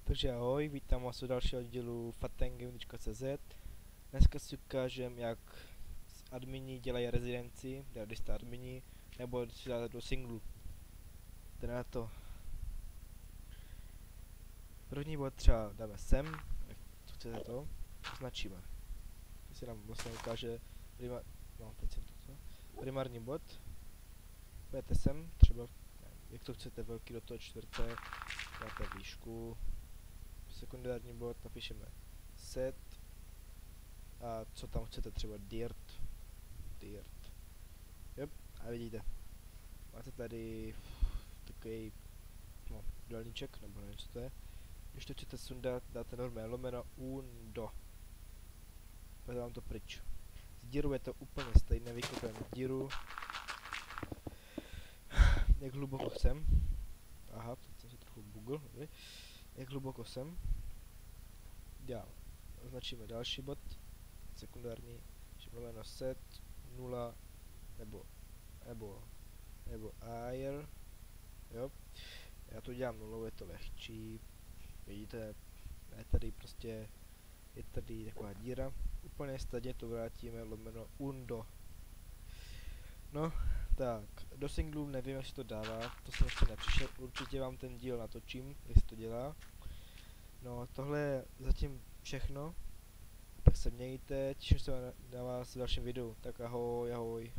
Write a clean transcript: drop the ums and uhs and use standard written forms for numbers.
Takže ahoj, vítám vás u dalšího dílu fatengame.cz. Dneska si ukážem, jak admini dělají rezidenci, když jste admini, nebo když si dáte do singlu. Teda na to. První bod třeba dáme sem, jak to chcete to, označíme. Teď se nám vlastně ukáže primární bod. Půjdete sem, třeba, jak to chcete, velký do toho čtvrté, dáte výšku. Sekundární bod napíšeme set a co tam chcete, třeba dirt. Yep, a vidíte, máte tady takový dělníček, nebo nevím co to je. Když to chcete sundat, dáte normálně lomeno undo. Pojďte vám to pryč. S dírou je to úplně stejné, vykopujeme díru. Jak hluboko jsem. Aha, teď jsem se trochu bugl, dobrý. Jak hluboko jsem. Dál. Označíme další bod. Sekundární. Lomeno set 0 nebo air. Jo. Já to dělám nulou, je to lehčí. Vidíte, je tady taková díra. Úplně stejně to vrátíme lomeno undo. No, tak, do singlu nevím, jestli to dává, to jsem ještě nepřišel, určitě vám ten díl natočím, jestli to dělá. No, tohle je zatím všechno, tak se mějte, těším se na vás v dalším videu, tak ahoj.